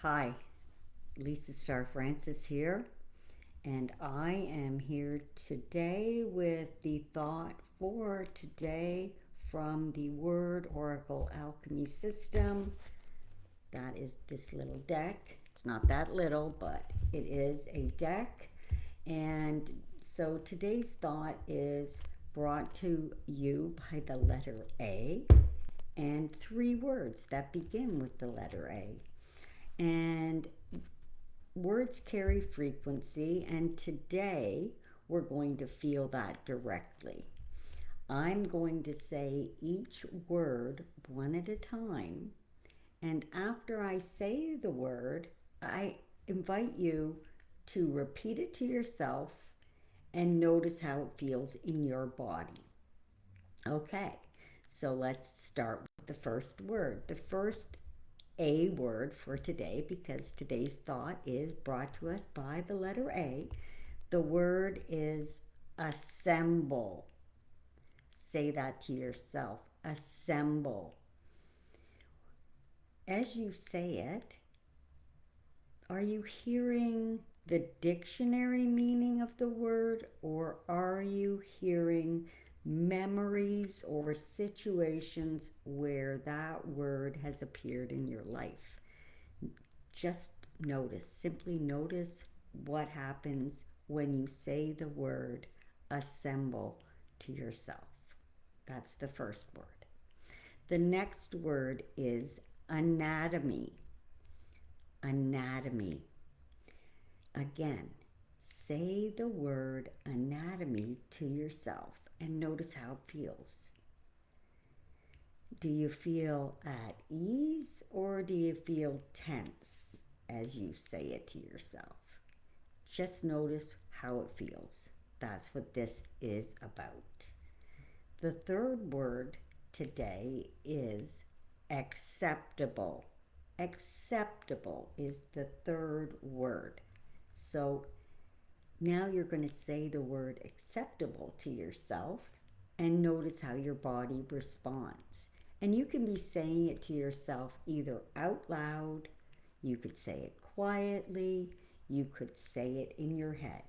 Hi, Lisa Starr Francis here, and I am here today with the thought for today from the Word Oracle Alchemy System. That is this little deck. It's not that little, but it is a deck. And so today's thought is brought to you by the letter A and three words that begin with the letter A. And words carry frequency, and today we're going to feel that directly. I'm going to say each word one at a time, and after I say the word, I invite you to repeat it to yourself and notice how it feels in your body. Okay, so let's start with the first word. The first A word for today, because today's thought is brought to us by the letter A. The word is assemble. Say that to yourself. Assemble. As you say it, are you hearing the dictionary meaning of the word, or are you hearing memories or situations where that word has appeared in your life? Just notice, simply notice what happens when you say the word assemble to yourself. That's the first word. The next word is anatomy. Anatomy. Again, say the word anatomy to yourself and notice how it feels. Do you feel at ease, or do you feel tense as you say it to yourself? Just notice how it feels. That's what this is about. The third word today is acceptable. Acceptable is the third word. So now you're going to say the word acceptable to yourself and notice how your body responds. And you can be saying it to yourself either out loud, you could say it quietly, you could say it in your head.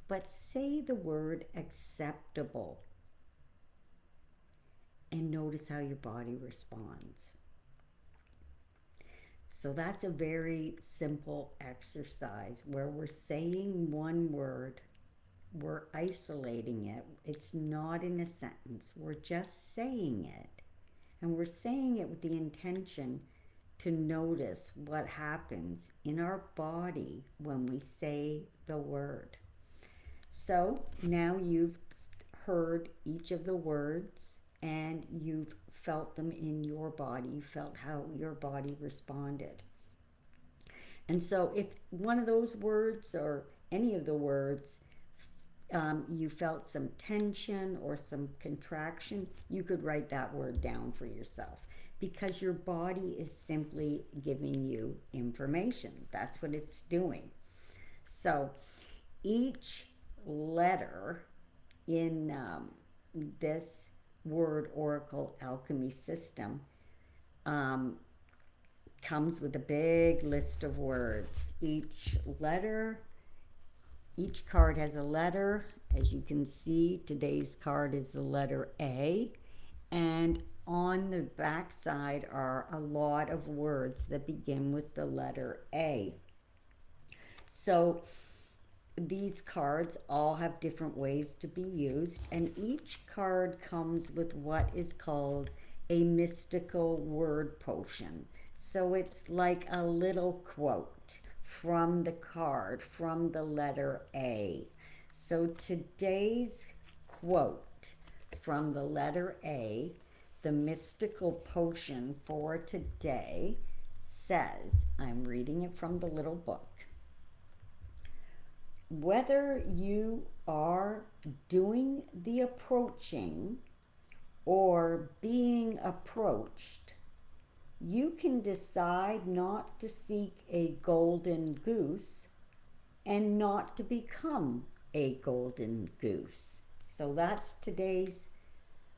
But say the word acceptable and notice how your body responds. So that's a very simple exercise where we're saying one word, we're isolating it. It's not in a sentence, we're just saying it. And we're saying it with the intention to notice what happens in our body when we say the word. So now you've heard each of the words and you've felt them in your body. You felt how your body responded. And so if one of those words or any of the words you felt some tension or some contraction, you could write that word down for yourself, because your body is simply giving you information. That's what it's doing. So each letter in this Word Oracle Alchemy System comes with a big list of words. Each card has a letter. As you can see, today's card is the letter A. And on the back side are a lot of words that begin with the letter A. So these cards all have different ways to be used, and each card comes with what is called a mystical word potion. So it's like a little quote from the card, from the letter A. So today's quote from the letter A, the mystical potion for today, says, I'm reading it from the little book, whether you are doing the approaching or being approached, you can decide not to seek a golden goose and not to become a golden goose. So that's today's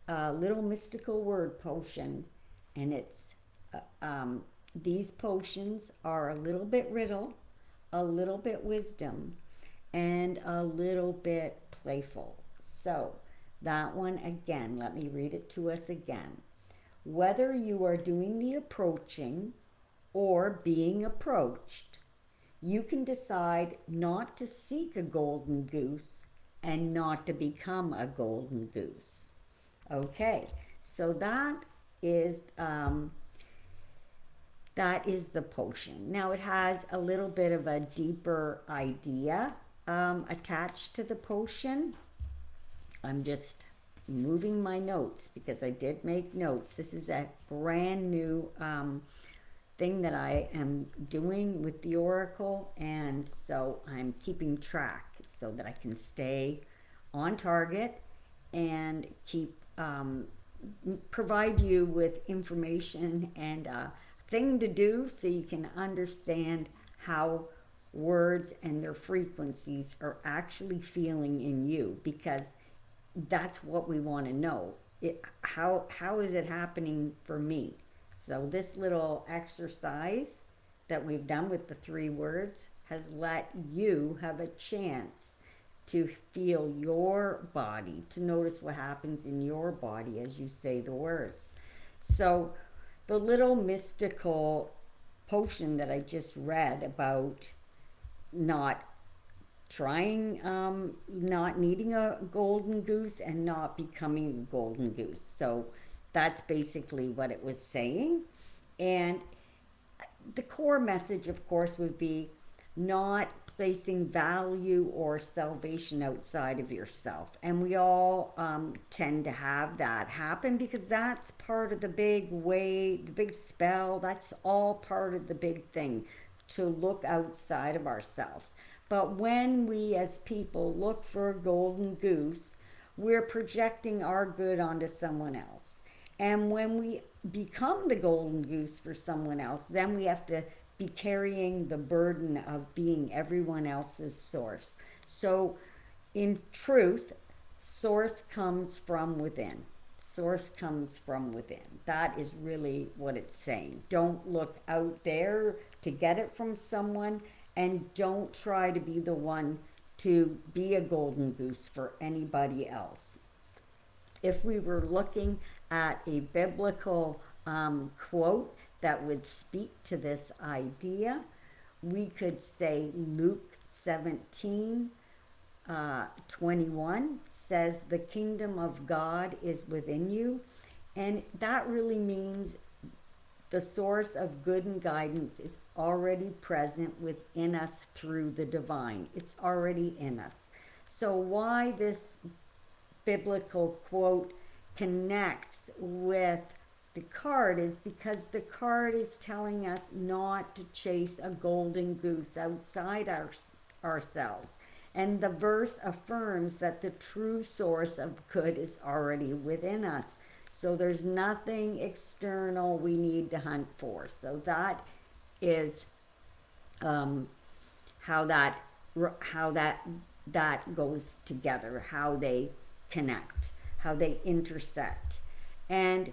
little mystical word potion, and it's these potions are a little bit riddle, a little bit wisdom, and a little bit playful. So, that one again, let me read it to us again. Whether you are doing the approaching or being approached, you can decide not to seek a golden goose and not to become a golden goose. Okay, so is um, that is the potion. Now it has a little bit of a deeper idea attached to the potion. I'm just moving my notes because I did make notes. This is a brand new thing that I am doing with the Oracle, and so I'm keeping track so that I can stay on target and keep provide you with information and a thing to do so you can understand how words and their frequencies are actually feeling in you, because that's what we want to know. How is it happening for me? So this little exercise that we've done with the 3 words has let you have a chance to feel your body, to notice what happens in your body as you say the words. So the little mystical potion that I just read about not trying, not needing a golden goose and not becoming a golden goose. So that's basically what it was saying. And the core message, of course, would be not placing value or salvation outside of yourself. And we all tend to have that happen because that's part of the big way, the big spell. That's all part of the big thing, to look outside of ourselves. But when we as people look for a golden goose, we're projecting our good onto someone else. And when we become the golden goose for someone else, then we have to be carrying the burden of being everyone else's source. So, in truth, source comes from within. Source comes from within. That is really what it's saying. Don't look out there to get it from someone, and don't try to be the one to be a golden goose for anybody else. If we were looking at a biblical quote that would speak to this idea, we could say Luke 17, 21 says, the kingdom of God is within you. And that really means the source of good and guidance is already present within us through the divine. It's already in us. So why this biblical quote connects with the card is because the card is telling us not to chase a golden goose outside ourselves. And the verse affirms that the true source of good is already within us. So there's nothing external we need to hunt for. So that is how that goes together, how they connect, how they intersect. And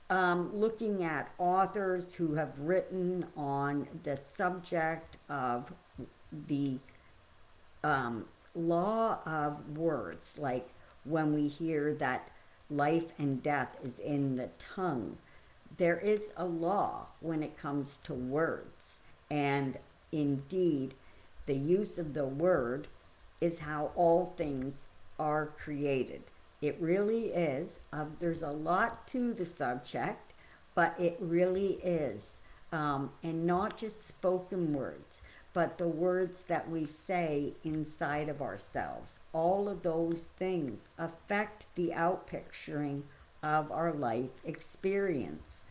looking at authors who have written on the subject of the law of words, like when we hear that life and death is in the tongue, there is a law when it comes to words. And indeed, the use of the word is how all things are created. It really is. There's a lot to the subject, but it really is. And not just spoken words, but the words that we say inside of ourselves. All of those things affect the outpicturing of our life experience.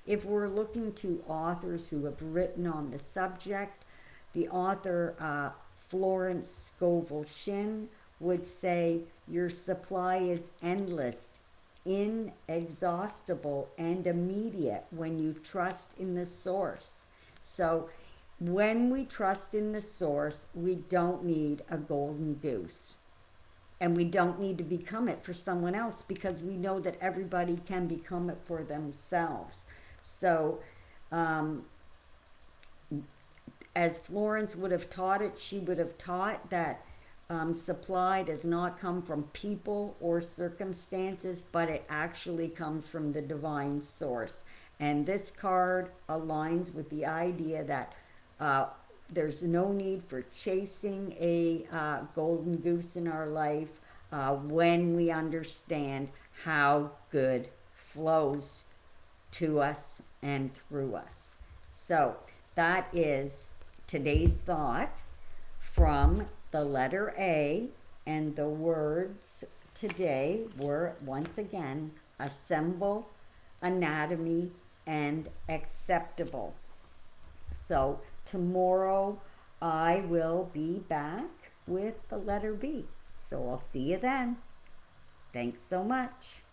If we're looking to authors who have written on the subject, the author Florence Scovel Shinn would say, your supply is endless, inexhaustible, and immediate when you trust in the source. So when we trust in the source, we don't need a golden goose. And we don't need to become it for someone else, because we know that everybody can become it for themselves. So as Florence would have taught it, she would have taught that supply does not come from people or circumstances, but it actually comes from the divine source. And this card aligns with the idea that there's no need for chasing a golden goose in our life when we understand how good flows to us and through us. So that is today's thought from the letter A, and the words today were once again assemble, anatomy, and acceptable. So tomorrow I will be back with the letter B. So I'll see you then. Thanks so much.